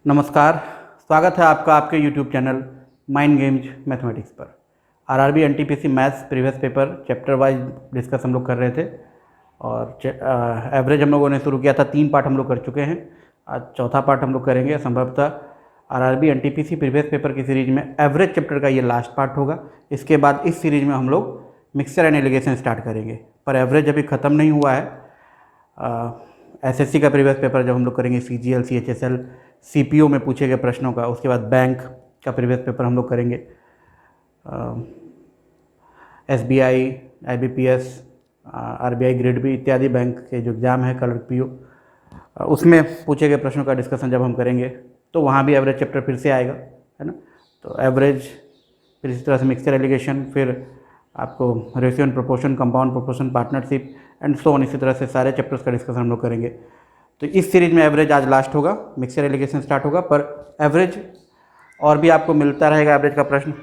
नमस्कार। स्वागत है आपका आपके YouTube channel mind games mathematics पर। RRB NTPC maths previous paper chapter wise discuss हम लोग कर रहे थे और एवरेज हम लोगों ने शुरू किया था। 3 पार्ट हम लोग कर चुके हैं। आज चौथा पार्ट हम लोग करेंगे। संभवतः आरआरबी एनटीपीसी प्रीवियस पेपर की सीरीज में एवरेज चैप्टर का ये लास्ट पार्ट होगा। इसके बाद इस सीरीज में हम लोग मिक्सचर एंड एलिगेशन स्टार्ट करेंगे, पर एवरेज अभी ख़त्म नहीं हुआ है। एसएससी का प्रीवियस पेपर जब हम लोग करेंगे, सीजीएल, सीएचएसएल, सीपीओ में पूछे गए प्रश्नों का, उसके बाद बैंक का प्रीवियस पेपर हम लोग करेंगे। SBI, IBPS, RBI grade B इत्यादि बैंक के जो एग्ज़ाम है, कलर पीओ, उसमें पूछे गए प्रश्नों का डिस्कशन जब हम करेंगे तो वहाँ भी एवरेज चैप्टर फिर से आएगा, है ना। तो एवरेज, फिर इसी तरह से मिक्सचर एलिगेशन, फिर आपको ratio and proportion, compound proportion, partnership and so on, इसी तरह से सारे चैप्टर्स का डिस्कशन हम लोग करेंगे। तो इस सीरीज में एवरेज आज लास्ट होगा, मिक्सचर एलिगेशन स्टार्ट होगा, पर एवरेज और भी आपको मिलता रहेगा। एवरेज का प्रश्न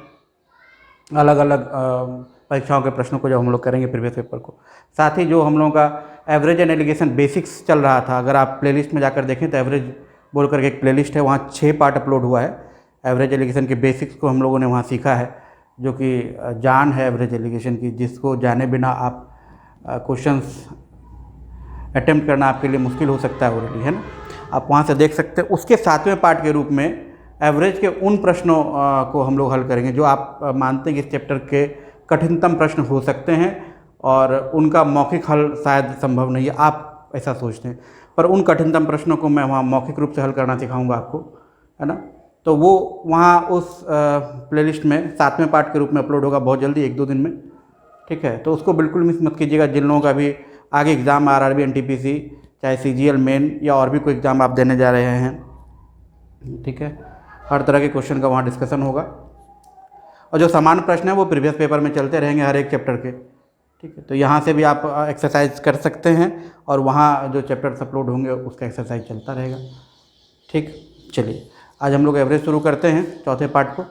अलग अलग परीक्षाओं के प्रश्नों को जब हम लोग करेंगे प्रीवियस पेपर को, साथ ही जो हम लोगों का एवरेज एंड एलिगेशन बेसिक्स चल रहा था, अगर आप प्लेलिस्ट में जाकर देखें तो एवरेज बोल करके एक प्लेलिस्ट है, वहाँ 6 पार्ट अपलोड हुआ है। एवरेज एलिगेशन के बेसिक्स को हम लोगों ने वहाँ सीखा है, जो कि जान है एवरेज एलिगेशन की, जिसको जाने बिना आप क्वेश्चंस अटेम्प्ट करना आपके लिए मुश्किल हो सकता है ऑलरेडी, है ना। आप वहाँ से देख सकते हैं। उसके 7वें पार्ट के रूप में एवरेज के उन प्रश्नों को हम लोग हल करेंगे जो आप मानते हैं कि इस चैप्टर के कठिनतम प्रश्न हो सकते हैं और उनका मौखिक हल शायद संभव नहीं है, आप ऐसा सोचते हैं, पर उन कठिनतम प्रश्नों को मैं वहाँ मौखिक रूप से हल करना सिखाऊंगा आपको, है ना। तो वो वहाँ उस प्लेलिस्ट में 7वें पार्ट के रूप में अपलोड होगा बहुत जल्दी, 1-2 दिन में, ठीक है। तो उसको बिल्कुल मिस मत कीजिएगा। जिन लोगों का भी आगे एग्ज़ाम आरआरबी एनटीपीसी, चाहे सीजीएल मेन या और भी कोई एग्ज़ाम आप देने जा रहे हैं, ठीक है, हर तरह के क्वेश्चन का वहाँ डिस्कशन होगा। और जो समान प्रश्न है वो प्रीवियस पेपर में चलते रहेंगे हर एक चैप्टर के, ठीक है। तो यहाँ से भी आप एक्सरसाइज कर सकते हैं और वहाँ जो चैप्टर्स अपलोड होंगे उसका एक्सरसाइज चलता रहेगा, ठीक। चलिए आज हम लोग एवरेज शुरू करते हैं, चौथे पार्ट को।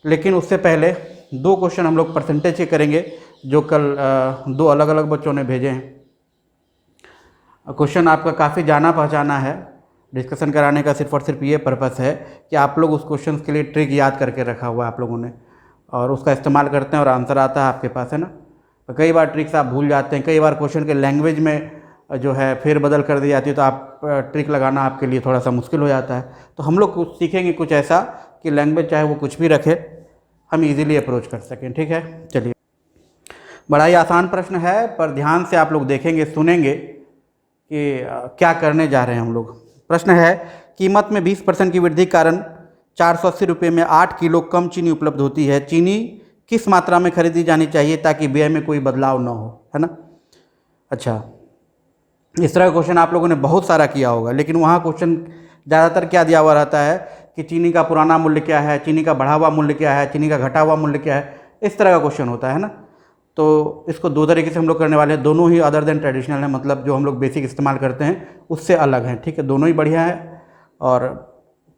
लेकिन उससे पहले 2 क्वेश्चन हम लोग परसेंटेज के करेंगे, जो कल 2 अलग अलग बच्चों ने भेजे हैं। क्वेश्चन आपका काफ़ी जाना पहचाना है, डिस्कशन कराने का सिर्फ और सिर्फ ये पर्पस है कि आप लोग उस क्वेश्चन के लिए ट्रिक याद करके रखा हुआ है आप लोगों ने, और उसका इस्तेमाल करते हैं और आंसर आता है आपके पास, है ना। तो कई बार ट्रिक्स आप भूल जाते हैं, कई बार क्वेश्चन के लैंग्वेज में जो है फेरबदल कर दी जाती है, तो आप ट्रिक लगाना आपके लिए थोड़ा सा मुश्किल हो जाता है। तो हम लोग कुछ सीखेंगे कुछ ऐसा कि लैंग्वेज चाहे वो कुछ भी रखे, हम इजीली अप्रोच कर सकें, ठीक है। चलिए, बड़ा ही आसान प्रश्न है, पर ध्यान से आप लोग देखेंगे, सुनेंगे कि क्या करने जा रहे हैं हम लोग। प्रश्न है, कीमत में 20% की वृद्धि के कारण 480 रुपये में 8 किलो कम चीनी उपलब्ध होती है। चीनी किस मात्रा में खरीदी जानी चाहिए ताकि व्यय में कोई बदलाव न हो, है ना। अच्छा, इस तरह का क्वेश्चन आप लोगों ने बहुत सारा किया होगा, लेकिन वहाँ क्वेश्चन ज़्यादातर क्या दिया हुआ रहता है कि चीनी का पुराना मूल्य क्या है, चीनी का बढ़ा हुआ मूल्य क्या है, चीनी का घटा हुआ मूल्य क्या है, इस तरह का क्वेश्चन होता है ना। तो इसको 2 तरीके से हम लोग करने वाले हैं, दोनों ही अदर देन ट्रेडिशनल है, मतलब जो हम लोग बेसिक इस्तेमाल करते हैं उससे अलग हैं, ठीक है। दोनों ही बढ़िया है। और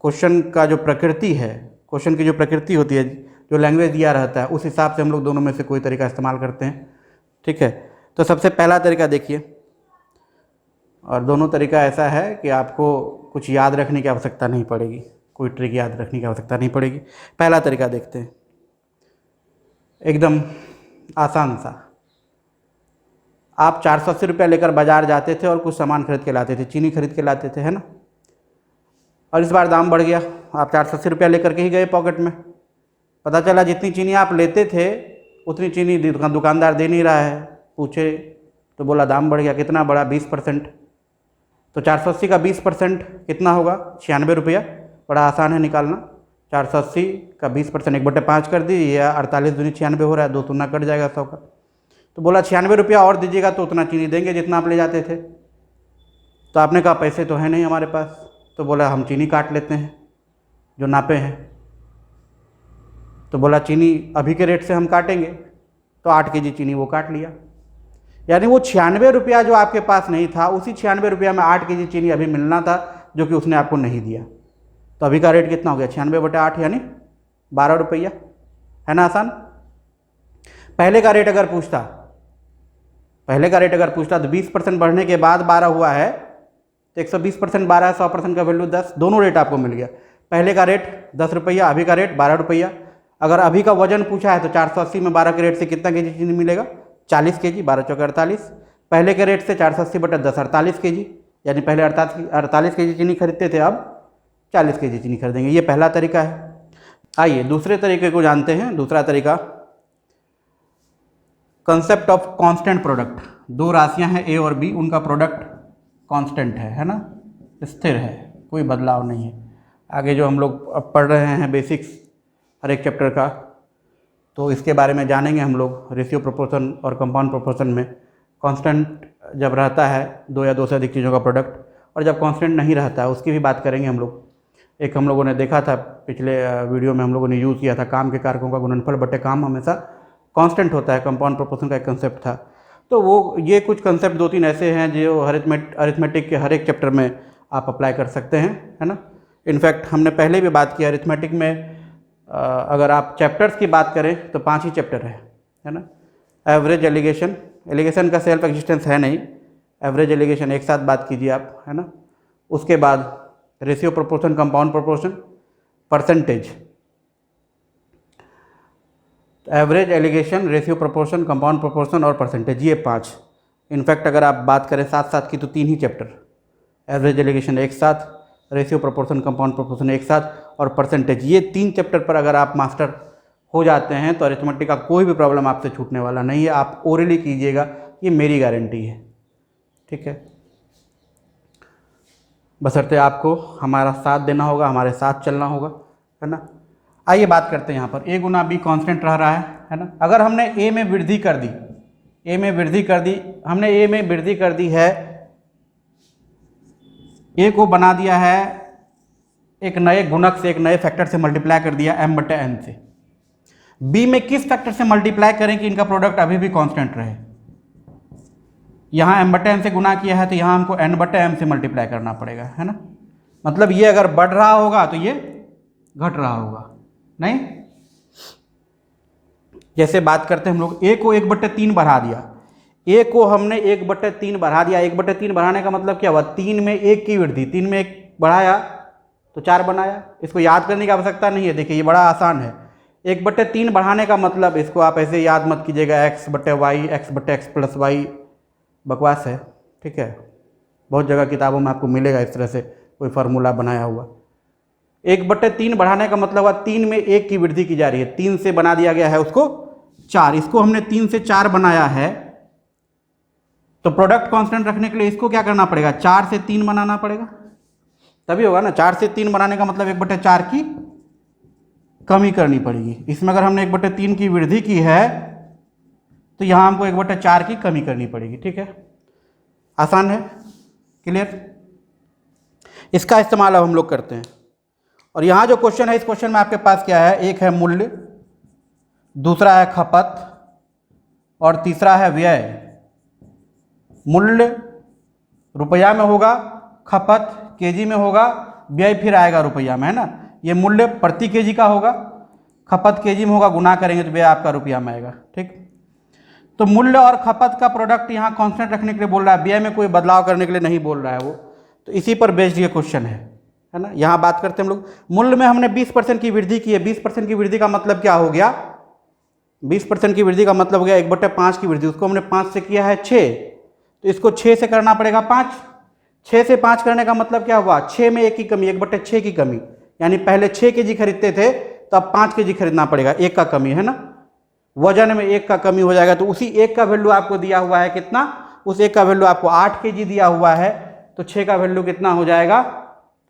क्वेश्चन का जो प्रकृति है, क्वेश्चन की जो प्रकृति होती है, जो लैंग्वेज दिया रहता है, उस हिसाब से हम लोग दोनों में से कोई तरीका इस्तेमाल करते हैं, ठीक है। तो सबसे पहला तरीका देखिए, और दोनों तरीका ऐसा है कि आपको कुछ याद रखने की आवश्यकता नहीं पड़ेगी, कोई ट्रिक याद रखने की आवश्यकता नहीं पड़ेगी। पहला तरीका देखते हैं, एकदम आसान सा। आप 480 रुपया लेकर बाजार जाते थे और कुछ सामान खरीद के लाते थे, चीनी खरीद के लाते थे, है ना। और इस बार दाम बढ़ गया, आप 480 रुपया लेकर के ही गए पॉकेट में, पता चला जितनी चीनी आप लेते थे उतनी चीनी दुकानदार दे नहीं रहा है। पूछे तो बोला दाम बढ़ गया। कितना बढ़ा? 20%। तो 480 का 20% कितना होगा? 96 रुपया। बड़ा आसान है निकालना। 480 का 20% 1/5 कर दीजिए, या 48 दूनी 96 हो रहा है, 2 तुना कट जाएगा 100 का। तो बोला 96 रुपया और दीजिएगा तो उतना चीनी देंगे जितना आप ले जाते थे। तो आपने कहा पैसे तो है नहीं हमारे पास। तो बोला हम चीनी काट लेते हैं जो नापे हैं। तो बोला चीनी अभी के रेट से हम काटेंगे, तो 8 केजी चीनी वो काट लिया। यानी वो 96 रुपया जो आपके पास नहीं था, उसी 96 रुपया में 8 केजी चीनी अभी मिलना था, जो कि उसने आपको नहीं दिया। तो अभी का रेट कितना हो गया? 96/8 यानी 12 रुपया, है ना। आसान। पहले का रेट अगर पूछता तो 20% बढ़ने के बाद 12 हुआ है, तो 120% 12 है, 100% का वैल्यू 10, दोनों रेट आपको मिल गया। पहले का रेट 10 रुपया, अभी का रेट 12 रुपया। अगर अभी का वजन पूछा है तो 480 में 12 के रेट से कितना केजी चीनी मिलेगा? 40 केजी, 12 चौके 48। पहले के रेट से 480/10 48 केजी, यानी पहले 48 केजी चीनी खरीदते थे, अब 40 केजी चीनी खरीदेंगे। ये पहला तरीका है। आइए दूसरे तरीके को जानते हैं। दूसरा तरीका, कंसेप्ट ऑफ कांस्टेंट प्रोडक्ट। दो राशियां हैं ए और बी, उनका प्रोडक्ट कांस्टेंट है ना, स्थिर है, कोई बदलाव नहीं है। आगे जो हम लोग अब पढ़ रहे हैं बेसिक्स हर एक चैप्टर का, तो इसके बारे में जानेंगे हम लोग। रेशियो प्रोपोर्शन और कंपाउंड प्रोपोर्शन में कांस्टेंट जब रहता है दो या दो से अधिक चीज़ों का प्रोडक्ट, और जब कांस्टेंट नहीं रहता है उसकी भी बात करेंगे हम लोग। एक हम लोगों ने देखा था पिछले वीडियो में, हम लोगों ने यूज़ किया था काम के कारकों का गुणनफल बटे काम हमेशा कांस्टेंट होता है, कंपाउंड प्रोपोर्शन का एक कंसेप्ट था। तो वो ये कुछ कंसेप्ट 2-3 ऐसे हैं जो अरिथमेटिक के हर एक चैप्टर में आप अप्लाई कर सकते हैं, है ना। इनफैक्ट हमने पहले भी बात की, अरिथमेटिक में अगर आप चैप्टर्स की बात करें तो 5 ही चैप्टर है ना। एवरेज, एलिगेशन का सेल्फ एग्जिस्टेंस है नहीं, एवरेज एलिगेशन एक साथ बात कीजिए आप, है ना। उसके बाद ratio proportion, compound proportion, percentage. Average, alligation, ratio proportion, compound proportion और परसेंटेज, ये 5। इनफैक्ट अगर आप बात करें साथ साथ की तो 3 ही चैप्टर, एवरेज एलिगेशन एक साथ, रेशियो प्रोपोर्शन, कंपाउंड प्रोपोर्शन एक साथ, और परसेंटेज। ये 3 चैप्टर पर अगर आप मास्टर हो जाते हैं तो अरिथमेटिक का कोई भी प्रॉब्लम आपसे छूटने वाला नहीं है। आप ओरली कीजिएगा, ये मेरी गारंटी है, ठीक है। बशर्ते आपको हमारा साथ देना होगा, हमारे साथ चलना होगा, है ना। आइए बात करते हैं यहाँ पर ए गुना बी कांस्टेंट रह रहा है ना। अगर हमने ए में वृद्धि कर दी, हमने ए में वृद्धि कर दी है, ए को बना दिया है एक नए गुणक से, एक नए फैक्टर से मल्टीप्लाई कर दिया m/n से। बी में किस फैक्टर से मल्टीप्लाई करें कि इनका प्रोडक्ट अभी भी कांस्टेंट रहे? यहाँ m/n से गुना किया है तो यहाँ हमको n/m से मल्टीप्लाई करना पड़ेगा, है ना। मतलब ये अगर बढ़ रहा होगा तो ये घट रहा होगा, नहीं। जैसे बात करते हैं हम लोग, ए को 1/3 बढ़ा दिया, ए को हमने 1/3 बढ़ा दिया। 1/3 बढ़ाने का मतलब क्या हुआ? 3 में 1 की वृद्धि, 3 में 1 बढ़ाया तो 4 बनाया। इसको याद करने की आवश्यकता नहीं है, देखिए ये बड़ा आसान है। 1/3 बढ़ाने का मतलब, इसको आप ऐसे याद मत कीजिएगा x/y, x/x + y, बकवास है, ठीक है। बहुत जगह किताबों में आपको मिलेगा इस तरह से कोई फार्मूला बनाया हुआ। 1/3 बढ़ाने का मतलब हुआ 3 में 1 की वृद्धि की जा रही है, 3 से बना दिया गया है उसको 4। इसको हमने 3 से 4 बनाया है, तो प्रोडक्ट कांस्टेंट रखने के लिए इसको क्या करना पड़ेगा? 4 से 3 बनाना पड़ेगा, तभी होगा ना। 4 से 3 बनाने का मतलब 1/4 की कमी करनी पड़ेगी। इसमें अगर हमने 1/3 की वृद्धि की है तो यहाँ हमको 1/4 की कमी करनी पड़ेगी, ठीक है। आसान है, क्लियर। इसका इस्तेमाल अब हम लोग करते हैं। और यहाँ जो क्वेश्चन है, इस क्वेश्चन में आपके पास क्या है? एक है मूल्य, दूसरा है खपत और तीसरा है व्यय। मूल्य रुपया में होगा, खपत केजी में होगा, व्यय फिर आएगा रुपया में, है ना। ये मूल्य प्रति केजी का होगा, खपत केजी में होगा, गुना करेंगे तो व्यय आपका रुपया में आएगा, ठीक। तो मूल्य और खपत का प्रोडक्ट यहाँ कांस्टेंट रखने के लिए बोल रहा है, व्यय में कोई बदलाव करने के लिए नहीं बोल रहा है वो। तो इसी पर बेस्ड ये क्वेश्चन है ना। यहाँ बात करते हैं हम लोग, मूल्य में हमने 20% की वृद्धि की है। 20% की वृद्धि का मतलब क्या हो गया? 20% की वृद्धि का मतलब हो गया 1/5 की वृद्धि। उसको हमने 5 से किया है 6, तो इसको 6 से करना पड़ेगा 5। 6 से 5 करने का मतलब क्या हुआ? 6 में 1 की कमी, 1/6 की कमी। यानी पहले 6 केजी खरीदते थे तो अब 5 केजी खरीदना पड़ेगा, 1 का कमी, है ना। वजन में 1 का कमी हो जाएगा, तो उसी 1 का वैल्यू आपको दिया हुआ है कितना? उस 1 का वैल्यू आपको 8 केजी दिया हुआ है, तो 6 का वैल्यू कितना हो जाएगा?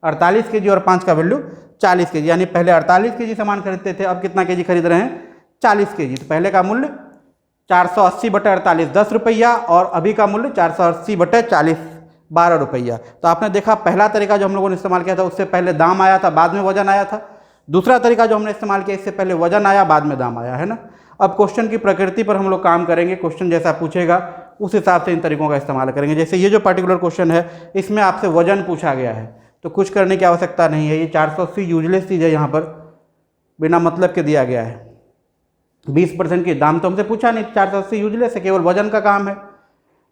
48 केजी, और 5 का वैल्यू 40 केजी। यानी पहले 48 केजी सामान खरीदते थे, अब कितना केजी खरीद रहे हैं? 40 केजी। तो पहले का मूल्य 480/48 10 रुपया, और अभी का मूल्य 480/40 12 रुपया। तो आपने देखा पहला तरीका जो हम लोगों ने इस्तेमाल किया था, उससे पहले दाम आया था, बाद में वजन आया था। दूसरा तरीका जो हमने इस्तेमाल किया, इससे पहले वजन आया, बाद में दाम आया, है ना। अब क्वेश्चन की प्रकृति पर हम लोग काम करेंगे, क्वेश्चन जैसा पूछेगा उस हिसाब से इन तरीकों का इस्तेमाल करेंगे। जैसे ये जो पर्टिकुलर क्वेश्चन है, इसमें आपसे वजन पूछा गया है, तो कुछ करने की आवश्यकता नहीं है। ये 480 यूजलेस चीज़ है, यहाँ पर बिना मतलब के दिया गया है। 20% की दाम तो हमसे पूछा नहीं, 480 यूजलेस है, केवल वजन का काम है।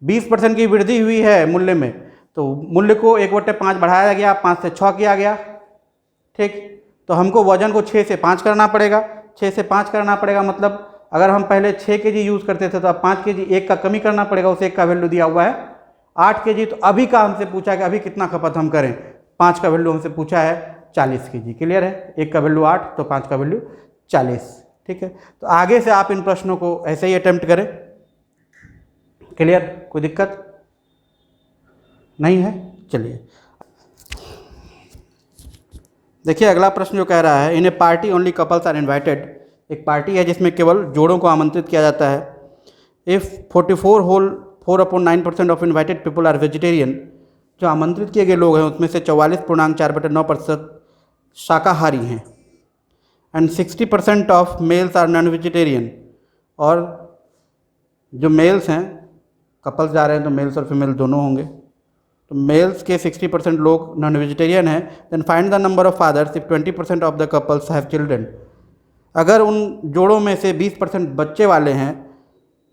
20% की वृद्धि हुई है मूल्य में, तो मूल्य को 1/5 बढ़ाया गया, 5 से 6 किया गया। ठीक, तो हमको वजन को 6 से 5 करना पड़ेगा। 6 से 5 करना पड़ेगा मतलब अगर हम पहले 6 kg यूज़ करते थे तो अब 5 kg, 1 का कमी करना पड़ेगा। उस 1 का वैल्यू दिया हुआ है 8 kg। तो अभी का हमसे पूछा है कि अभी कितना खपत हम करें। 5 का वैल्यू हमसे पूछा है 40 kg। क्लियर है, 1 का वैल्यू 8 तो 5 का वैल्यू 40। ठीक है, तो आगे से आप इन प्रश्नों को ऐसे ही अटेम्प्ट करें। क्लियर, कोई दिक्कत नहीं है। चलिए देखिए अगला प्रश्न जो कह रहा है, in a party only couples are invited. एक पार्टी है जिसमें केवल जोड़ों को आमंत्रित किया जाता है। If 44.9% of invited people are vegetarian, जो आमंत्रित किए गए लोग हैं उसमें से 44.4/9% शाकाहारी हैं। And 60% of males are non vegetarian, और जो मेल्स हैं, कपल्स जा रहे हैं तो मेल्स और फीमेल दोनों होंगे, तो मेल्स के 60% लोग नॉन वेजिटेरियन हैं। Then find the number of fathers if 20% of the couples have children. अगर उन जोड़ों में से 20% बच्चे वाले हैं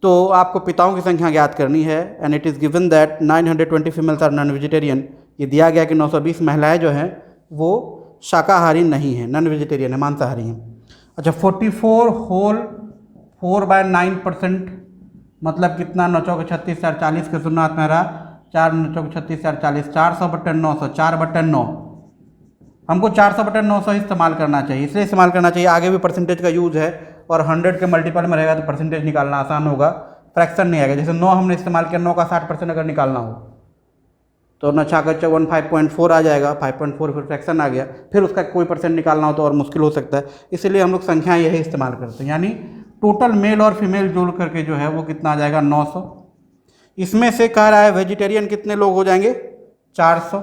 तो आपको पिताओं की संख्या ज्ञात करनी है। And it is given that 920 females are non vegetarian. ये दिया गया कि 920 महिलाएं जो हैं वो शाकाहारी नहीं हैं, नॉन वेजिटेरियन है, मांसाहारी हैं। अच्छा, 44 होल 4/9% मतलब कितना? 9 चौके 36, 4 40 के शून्यत में रहा, 4 9 चौके 36, 4 40, 400/900, 4/9। हमको 400/900 इस्तेमाल करना चाहिए, इसलिए इस्तेमाल करना चाहिए, आगे भी परसेंटेज का यूज़ है और 100 के मल्टीपल में रहेगा तो परसेंटेज निकालना आसान होगा, फ्रैक्शन नहीं आएगा। जैसे 9 हमने इस्तेमाल किया, 9 का 60% अगर निकालना हो तो 9 छाका 5.4 आ जाएगा, 5.4 फिर फ्रैक्शन आ गया, फिर उसका कोई परसेंट निकालना हो तो और मुश्किल हो सकता है। इसलिए हम लोग संख्या यही इस्तेमाल करते हैं, यानी टोटल मेल और फीमेल जोड़ करके जो है वो कितना आ जाएगा? 900। इसमें से कह रहा है वेजिटेरियन कितने लोग हो जाएंगे? 400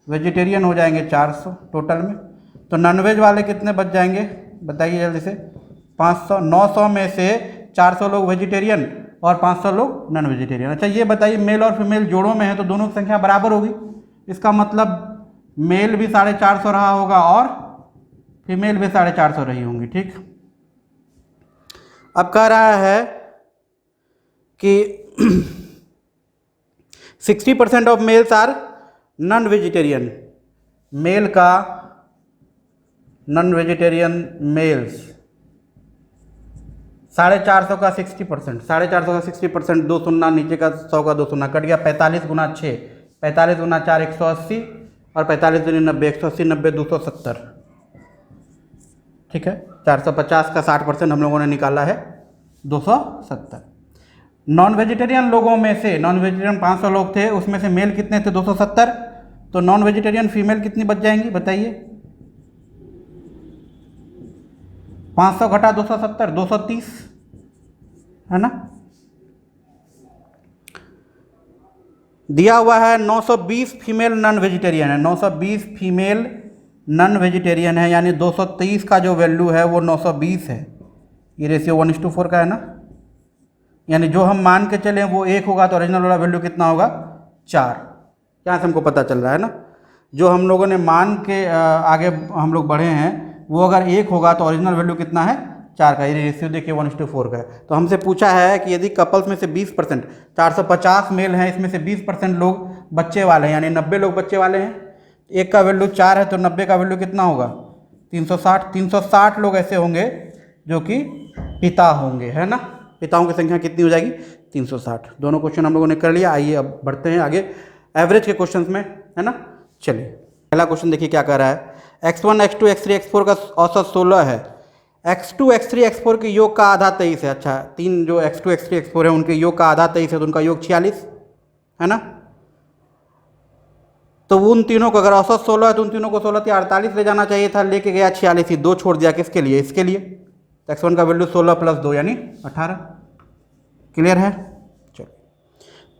वेजिटेरियन हो जाएंगे 400 टोटल में। तो नॉनवेज वाले कितने बच जाएंगे बताइए जल्दी से? 500। 900 में से 400 लोग वेजिटेरियन और 500 लोग नॉन वेजिटेरियन। अच्छा ये बताइए, मेल और फीमेल जोड़ों में है तो दोनों की संख्या बराबर होगी। इसका मतलब मेल भी 450 रहा होगा और फीमेल भी 450 रही होंगी। ठीक, अब कह रहा है कि 60% of males are non vegetarian. Male का नॉन वेजिटेरियन मेल्स 450 का 60%, 450 का 60%, 2 शून्य नीचे का 100 का 2 शून्य कट गया, 45 गुना 6, 45 गुना 4 180 और 45 दूनी 90, 180 90 270। ठीक है, 450 का 60% हम लोगों ने निकाला है 270। नॉन वेजिटेरियन लोगों में से, नॉन वेजिटेरियन 500 लोग थे, उसमें से मेल कितने थे? 270। तो नॉन वेजिटेरियन फीमेल कितनी बच जाएंगी बताइए? 500 घटा 270, 230 है ना। दिया हुआ है 920 फीमेल नॉन वेजिटेरियन है, 920 फीमेल नॉन वेजिटेरियन है, यानी 230 का जो वैल्यू है वो 920 है। ये रेशियो 1:4 का है ना, यानी जो हम मान के चलें वो 1 होगा तो ओरिजिनल वाला वैल्यू कितना होगा? 4। यहाँ से हमको पता चल रहा है ना, जो हम लोगों ने मान के आगे हम लोग बढ़े हैं वो अगर 1 होगा तो ओरिजिनल वैल्यू कितना है? 4 का। ये रेशियो देखिए 1:4 का है। तो हमसे पूछा है कि यदि कपल्स में से 20%, 450 मेल हैं, इसमें से 20% लोग बच्चे वाले हैं, यानी 90 लोग बच्चे वाले हैं, 1 का वैल्यू 4 है तो 90 का वैल्यू कितना होगा? 360। 360 लोग ऐसे होंगे जो कि पिता होंगे, है ना। पिताओं की संख्या कितनी हो जाएगी? 360। दोनों क्वेश्चन हम लोगों ने कर लिया। आइए अब बढ़ते हैं आगे एवरेज के क्वेश्चंस में, है ना। चलिए पहला क्वेश्चन देखिए क्या कह रहा है। x1 x2 x3 x4 का औसत 16 है। x2 x3 x4 के योग का आधा 23 है। अच्छा, 3 जो x2 x3 x4 है उनके योग का आधा 23 है तो उनका योग 46 है ना। तो उन तीनों को अगर औसत 16 है तो उन तीनों को 16 से 48 ले जाना चाहिए था, लेके गया 46 ही, 2 छोड़ दिया किसके लिए? इसके लिए। तो x1 का वैल्यू 16 + 2 यानी 18। क्लियर है। चलो,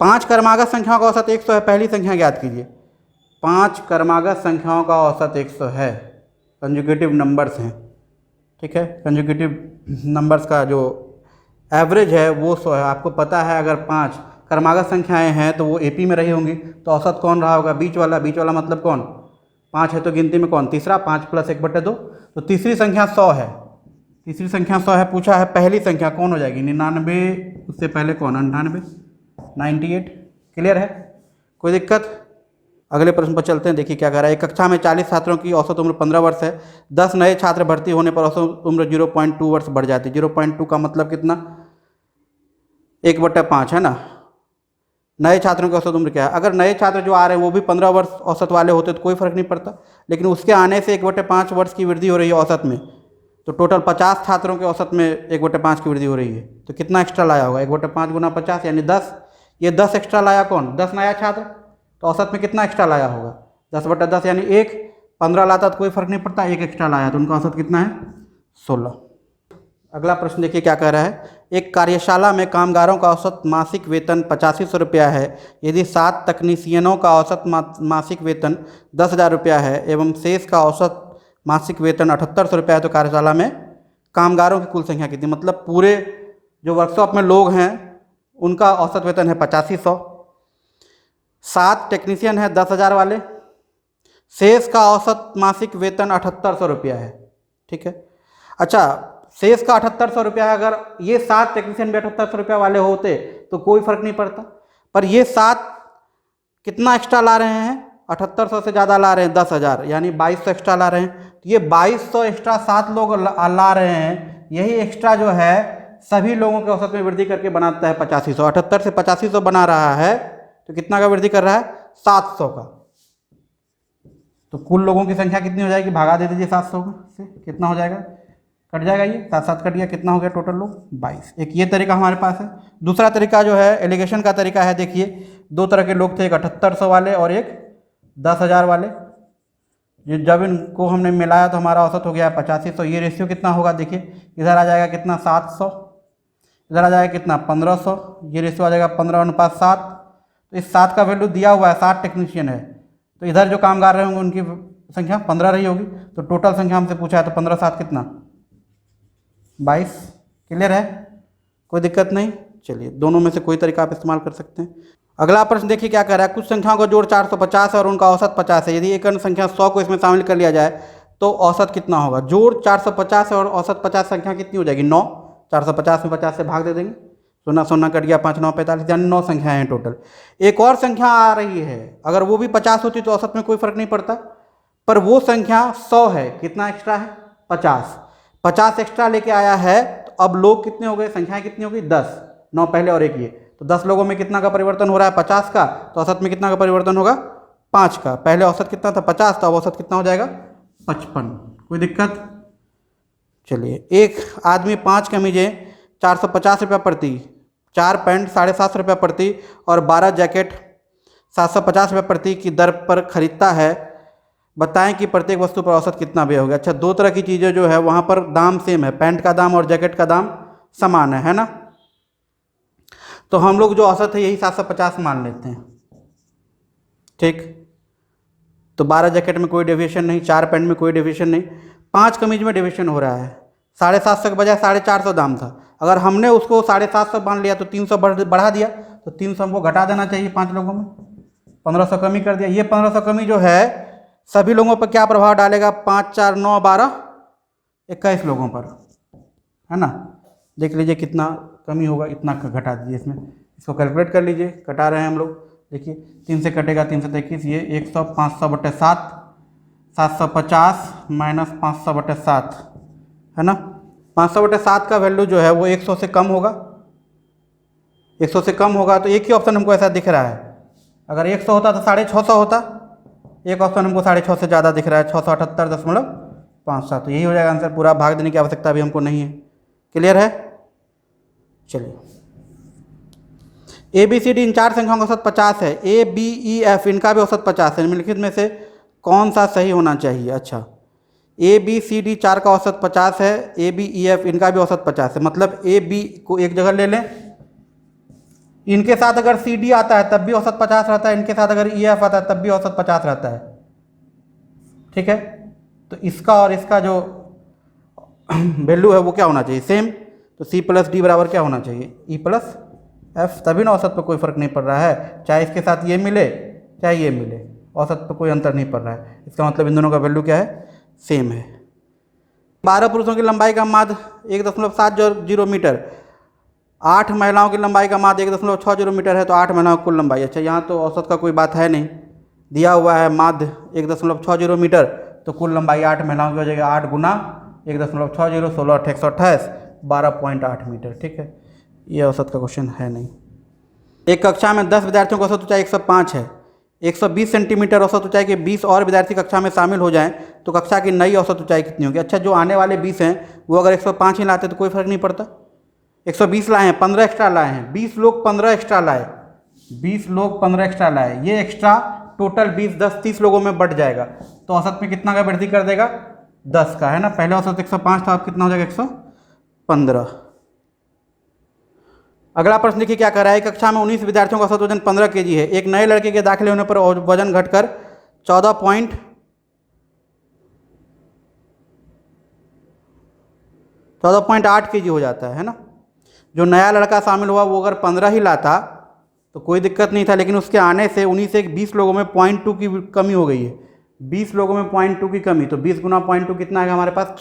5 क्रमागत संख्याओं का औसत 100 है। पहली संख्या ज्ञात कीजिए। 5 क्रमागत संख्याओं का औसत 100 है, कंजुगेटिव नंबर्स हैं। ठीक है, कंजुगेटिव नंबर्स का जो एवरेज है वो 100 है। आपको पता है अगर 5 क्रमागत संख्याएं हैं तो वो एपी में रही होंगी, तो औसत कौन रहा होगा? बीच वाला। बीच वाला मतलब कौन? 5 है तो गिनती में कौन? तीसरा। 5 + 1/2, तो तीसरी संख्या 100 है। तीसरी संख्या 100 है। पूछा है पहली संख्या कौन हो जाएगी? 99, उससे पहले कौन? 98, 98। क्लियर है। कोई दिक्कत? अगले प्रश्न पर चलते हैं। देखिए क्या कह रहा है। एक कक्षा में 40 छात्रों की औसत उम्र 15 वर्ष है। 10 नए छात्र भर्ती होने पर औसत उम्र 0.2 वर्ष बढ़ जाती है। 0.2 का मतलब कितना? 1/5 है ना। नए छात्रों की औसत उम्र क्या है? अगर नए छात्र जो आ रहे हैं वो भी 15 वर्ष औसत वाले होते तो कोई फर्क नहीं पड़ता, लेकिन उसके आने से 1/5 वर्ष की वृद्धि हो रही है औसत में, तो टोटल 50 छात्रों के औसत में 1/5 की वृद्धि हो रही है। तो कितना एक्स्ट्रा लाया होगा? 1/5 गुना 50 यानी 10। ये 10 एक्स्ट्रा लाया कौन? 10 नया छात्र। तो औसत में कितना एक्स्ट्रा लाया होगा? 10/10 यानी 1। 15 लाता तो कोई फर्क नहीं पड़ता, 1 एक्स्ट्रा लाया तो उनका औसत कितना है? 16। अगला प्रश्न देखिए क्या कह रहा है। एक कार्यशाला में कामगारों का औसत मासिक वेतन 8500 रुपया है। यदि 7 तकनीशियनों का औसत मासिक वेतन 10,000 रुपया है एवं शेष का औसत मासिक वेतन 7800 रुपया है, तो कार्यशाला में कामगारों की कुल संख्या कितनी? मतलब पूरे जो वर्कशॉप में लोग हैं उनका औसत वेतन है 8500। 7 टेक्नीशियन है 10,000 वाले, शेष का औसत मासिक वेतन 7800 रुपया है। ठीक है। अच्छा, शेष का 7800 रुपया है। अगर ये 7 टेक्नीशियन भी 7800 रुपया वाले होते तो कोई फर्क नहीं पड़ता, पर ये 7 कितना एक्स्ट्रा ला रहे हैं? 7800 से ज़्यादा ला रहे हैं, 10,000 यानी 2200 एक्स्ट्रा ला रहे हैं। तो ये 2200 एक्स्ट्रा 7 लोग ला रहे हैं। यही एक्स्ट्रा जो है सभी लोगों के औसत में वृद्धि करके बनाता है 8500। 78 से 8500 बना रहा है तो कितना का वृद्धि कर रहा है? 700 का। तो कुल लोगों की संख्या कितनी हो जाएगी? भागा दे दीजिए 700 से, कितना हो जाएगा? कट जाएगा, ये 7 कट गया, कितना हो गया टोटल लोग? 22। एक ये तरीका हमारे पास है। दूसरा तरीका जो है एलिगेशन का तरीका है। देखिए 2 तरह के लोग थे, एक 7800 वाले और एक 10,000 वाले। जब इनको हमने मिलाया तो हमारा औसत हो गया 8500। ये रेशियो कितना होगा? देखिए इधर आ जाएगा कितना? 700, इधर आ जाएगा कितना? 1500। ये रेशियो आ जाएगा 15:7। तो इस 7 का वैल्यू दिया हुआ है, 7 टेक्नीशियन है, तो इधर जो कामगार रहे होंगे उनकी संख्या 15 रही होगी। तो टोटल संख्या हमसे पूछा है, तो 15/7 कितना? 22। क्लियर है? कोई दिक्कत नहीं। चलिए, दोनों में से कोई तरीका आप इस्तेमाल कर सकते हैं। अगला प्रश्न देखिए क्या कह रहा है। कुछ संख्याओं का जोड़ 450 है और उनका औसत 50 है। यदि एक अन्य संख्या 100 को इसमें शामिल कर लिया जाए तो औसत कितना होगा? जोड़ 450 है और औसत 50, संख्या कितनी हो जाएगी? 9। 450 में 50 से भाग दे देंगे, सोना सोना कट गया, 5 9 45, यानी 9 संख्याएं हैं टोटल। एक और संख्या आ रही है, अगर वो भी 50 होती तो औसत में कोई फर्क नहीं पड़ता, पर वो संख्या 100 है। कितना एक्स्ट्रा है? 50। 50 एक्स्ट्रा लेके आया है, तो अब लोग कितने हो गए? संख्याएं कितनी हो गई? 10। 9 पहले और एक ये, तो 10 लोगों में कितना का परिवर्तन हो रहा है? 50 का। तो औसत में कितना का परिवर्तन होगा? 5 का। पहले औसत कितना था? 50 था, अब औसत कितना हो जाएगा? 55। कोई दिक्कत? चलिए, एक आदमी 5 कमीजें 450 रुपये प्रति, 4 पैंट 750 रुपये प्रति और 12 जैकेट 750 रुपये प्रति की दर पर खरीदता है। बताएं कि प्रत्येक वस्तु पर औसत कितना व्यय होगा। अच्छा, 2 तरह की चीज़ें जो है वहाँ पर दाम सेम है, पैंट का दाम और जैकेट का दाम समान है ना। तो हम लोग जो औसत है यही 750 मान लेते हैं। ठीक, तो 12 जैकेट में कोई डेविएशन नहीं, 4 पैंट में कोई डेविएशन नहीं, 5 कमीज में डेविएशन हो रहा है। 750 के बजाय 450 दाम था, अगर हमने उसको 750 मान लिया तो 300 बढ़ा दिया, तो 300 हमको घटा देना चाहिए 5 लोगों में, 1500 कमी कर दिया। ये 1500 कमी जो है सभी लोगों पर क्या प्रभाव डालेगा? 5 4 9 12 21 लोगों पर, है ना। देख लीजिए कितना कमी होगा, इतना घटा दीजिए इसमें, इसको कैलकुलेट कर लीजिए। कटा रहे हैं हम लोग, देखिए 3 से कटेगा 3 से 21, ये 100 500/7, 750 माइनस 500/7 है ना। 500/7 का वैल्यू जो है वो 100 से कम होगा, 100 से कम होगा। तो एक ही ऑप्शन हमको ऐसा दिख रहा है, अगर 100 होता तो 650 होता, एक ऑप्शन हमको 650 से ज़्यादा दिख रहा है, 678.57। तो यही हो जाएगा आंसर। पूरा भाग देने की आवश्यकता भी हमको नहीं है। क्लियर है? चलिए, ABCD इन 4 संख्याओं का औसत 50 है। ABEF इनका भी औसत 50 है। निम्नलिखित में से कौन सा सही होना चाहिए? अच्छा, ABCD 4 का औसत 50 है, ABEF इनका भी औसत 50 है। मतलब AB को एक जगह ले लें, इनके साथ अगर CD आता है तब भी औसत 50 रहता है, इनके साथ अगर EF आता है तब भी औसत 50 रहता है। ठीक है, तो इसका और इसका जो वैल्यू है वो क्या होना चाहिए? सेम। तो C+D बराबर क्या होना चाहिए? E+F। तभी ना औसत पर कोई फर्क नहीं पड़ रहा है, चाहे इसके साथ ये मिले चाहे ये मिले, औसत पर कोई अंतर नहीं पड़ रहा है। इसका मतलब इन दोनों का वैल्यू क्या है? सेम है। 12 पुरुषों की लंबाई का माध्य 1.70 मीटर 8 महिलाओं की लंबाई का माध्य 1.60 मीटर है, तो 8 महिलाओं की कुल लंबाई। अच्छा, यहाँ तो औसत का कोई बात है नहीं, दिया हुआ है माध्य 1.60 मीटर, तो कुल लंबाई 8 महिलाओं की हो जाएगी। 8 गुना 1.60, 16 8 128, 12.8 मीटर। ठीक है, ये औसत का क्वेश्चन है नहीं। एक कक्षा में 10 विद्यार्थियों की औसत ऊंचाई 105 है। 120 सेंटीमीटर औसत ऊंचाई के 20 और विद्यार्थी कक्षा में शामिल हो जाएं तो कक्षा की नई औसत ऊंचाई कितनी होगी? अच्छा, जो आने वाले 20 हैं वो अगर 105 ही लाते तो कोई फर्क नहीं पड़ता। 120 लाए हैं, 15 एक्स्ट्रा लाए हैं, 20 लोग 15 एक्स्ट्रा लाए, 20 लोग 15 एक्स्ट्रा लाए, ये एक्स्ट्रा टोटल 20 10 30 लोगों में बढ़ जाएगा, तो औसत में कितना का वृद्धि कर देगा? 10 का, है ना। पहले औसत 105 था, अब कितना हो जाएगा? 115। अगला प्रश्न देखिए क्या कर रहा है। एक कक्षा में 19 विद्यार्थियों का औसत वजन 15 kg है। एक नए लड़के के दाखिले होने पर वजन घटकर 14.8 kg हो जाता है ना। जो नया लड़का शामिल हुआ वो अगर 15 ही लाता तो कोई दिक्कत नहीं था, लेकिन उसके आने से 19 से 20 लोगों में 0.2 की कमी हो गई है। 20 लोगों में 0.2 की कमी, तो 20 गुना 0.2 कितना है हमारे पास?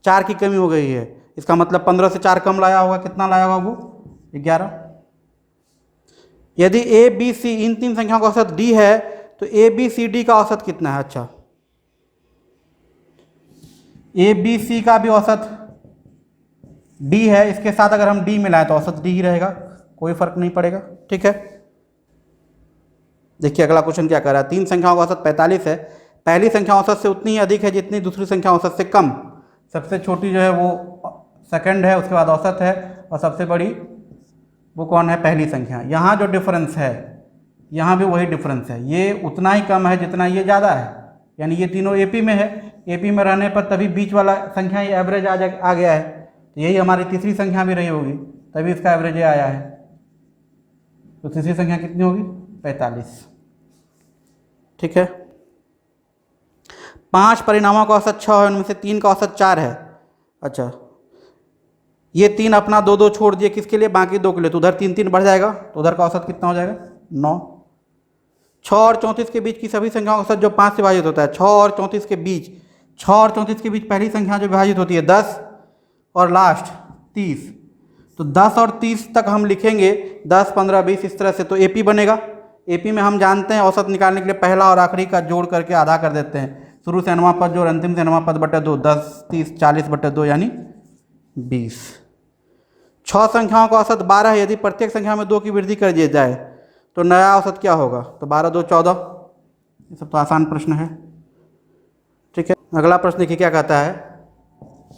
4 की कमी हो गई है। इसका मतलब 15 से 4 कम लाया होगा, कितना लाया होगा वो? 11। यदि ए बी सी इन तीन संख्याओं का औसत डी है तो ए बी सी डी का औसत कितना है? अच्छा, ए बी सी का भी औसत डी है, इसके साथ अगर हम डी मिलाएं तो औसत डी ही रहेगा, कोई फर्क नहीं पड़ेगा। ठीक है, देखिए अगला क्वेश्चन क्या कर रहा है। तीन संख्याओं का औसत 45 है। पहली संख्या औसत से उतनी ही अधिक है जितनी दूसरी संख्या औसत से कम। सबसे छोटी जो है वो सेकंड है, उसके बाद औसत है, और सबसे बड़ी वो कौन है? पहली संख्या। यहाँ जो डिफरेंस है, यहाँ भी वही डिफरेंस है, ये उतना ही कम है जितना ये ज़्यादा है, यानी ये तीनों एपी में है। एपी में रहने पर तभी बीच वाला संख्या ही एवरेज आ गया है, तो यही हमारी तीसरी संख्या भी रही होगी, तभी इसका एवरेज आया है। तो तीसरी संख्या कितनी होगी? 45। ठीक है, 5 परिणामों का औसत 6 है, उनमें से 3 का औसत 4 है। अच्छा, ये 3 अपना 2 छोड़ दिए, किसके लिए? बाकी 2 के लिए, तो उधर 3 3 बढ़ जाएगा, तो उधर का औसत कितना हो जाएगा? 9। 6 और 34 के बीच की सभी संख्याओं का औसत जो 5 से विभाजित होता है, 6 और 34 के बीच, 6 और 34 के बीच पहली संख्या जो विभाजित होती है 10 और लास्ट 30, तो 10 और 30 तक हम लिखेंगे 10 15 20 इस तरह से, तो एपी बनेगा। एपी में हम जानते हैं औसत निकालने के लिए पहला और आखिरी का जोड़ करके आधा कर देते हैं, शुरू से नवा पद जोड़ अंतिम से नवा पद बटे 2, 10 30 40 बटे 2 यानी 20। 6 संख्याओं का औसत 12 है। यदि प्रत्येक संख्या में 2 की वृद्धि कर दिया जाए तो नया औसत क्या होगा? तो 12 2 14। ये सब तो आसान प्रश्न है। ठीक है, अगला प्रश्न देखिए क्या कहता है।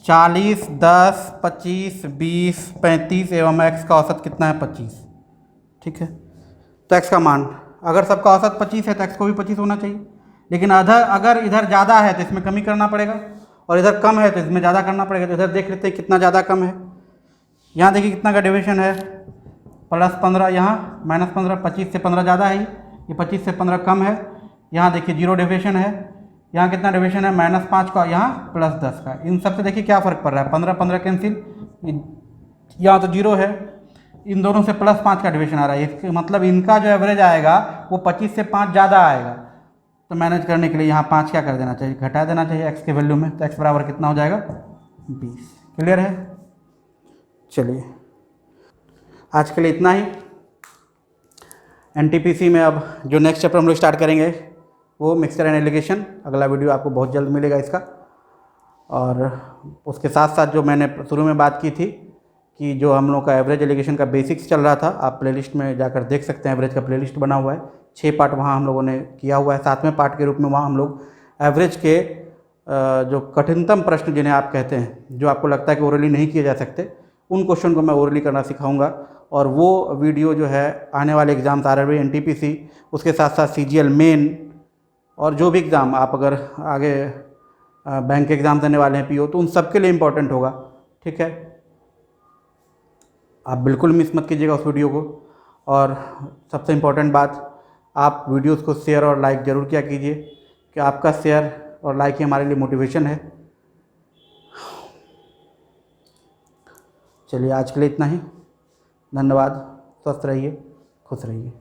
40 10 25 20 35 एवं x का औसत कितना है? 25। ठीक है, तो x का मान, अगर सबका औसत 25 है तो x को भी 25 होना चाहिए, लेकिन अगर इधर ज़्यादा है तो इसमें कमी करना पड़ेगा, और इधर कम है तो इसमें ज़्यादा करना पड़ेगा। तो इधर देख लेते हैं कितना ज़्यादा कम है। यहाँ देखिए कितना का डिविएशन है, +15, यहाँ -15, 25 से 15 ज़्यादा है, ये 25 से 15 कम है। यहाँ देखिए 0 डिविएशन है, यहाँ कितना डिविएशन है? -5 का, यहाँ +10 का। इन सब से देखिए क्या फ़र्क पड़ रहा है, 15 15 कैंसिल, यहाँ तो 0 है, इन दोनों से +5 का डिविएशन आ रहा है। इसके मतलब इनका जो एवरेज आएगा वो 25 से 5 ज़्यादा आएगा। तो मैनेज करने के लिए यहाँ 5 क्या कर देना चाहिए? घटा देना चाहिए x के वैल्यू में, तो x बराबर कितना हो जाएगा? 20। क्लियर है? चलिए, आज के लिए इतना ही। एनटीपीसी में अब जो नेक्स्ट चैप्टर हम लोग स्टार्ट करेंगे वो मिक्सचर एंड एलिगेशन। अगला वीडियो आपको बहुत जल्द मिलेगा इसका। और उसके साथ साथ जो मैंने शुरू में बात की थी कि जो हम लोग का एवरेज एलिगेशन का बेसिक्स चल रहा था, आप प्लेलिस्ट में जाकर देख सकते हैं, एवरेज का प्लेलिस्ट बना हुआ है, 6 पार्ट वहाँ हम लोगों ने किया हुआ है। 7वें पार्ट के रूप में वहाँ हम लोग एवरेज के जो कठिनतम प्रश्न जिन्हें आप कहते हैं, जो आपको लगता है कि ओरली नहीं किए जा सकते, उन क्वेश्चन को मैं ओरली करना सिखाऊंगा। और वो वीडियो जो है आने वाले एग्ज़ाम्स आरआरबी एनटीपीसी, उसके साथ साथ सीजीएल मेन, और जो भी एग्ज़ाम आप अगर आगे बैंक के एग्ज़ाम देने वाले हैं पीओ, तो उन सब के लिए इम्पोर्टेंट होगा। ठीक है, आप बिल्कुल मिस मत कीजिएगा उस वीडियो को। और सबसे इम्पोर्टेंट बात, आप वीडियोस को शेयर और लाइक ज़रूर किया कीजिए, कि आपका शेयर और लाइक ही हमारे लिए मोटिवेशन है। चलिए, आज के लिए इतना ही। धन्यवाद। स्वस्थ रहिए, खुश रहिए।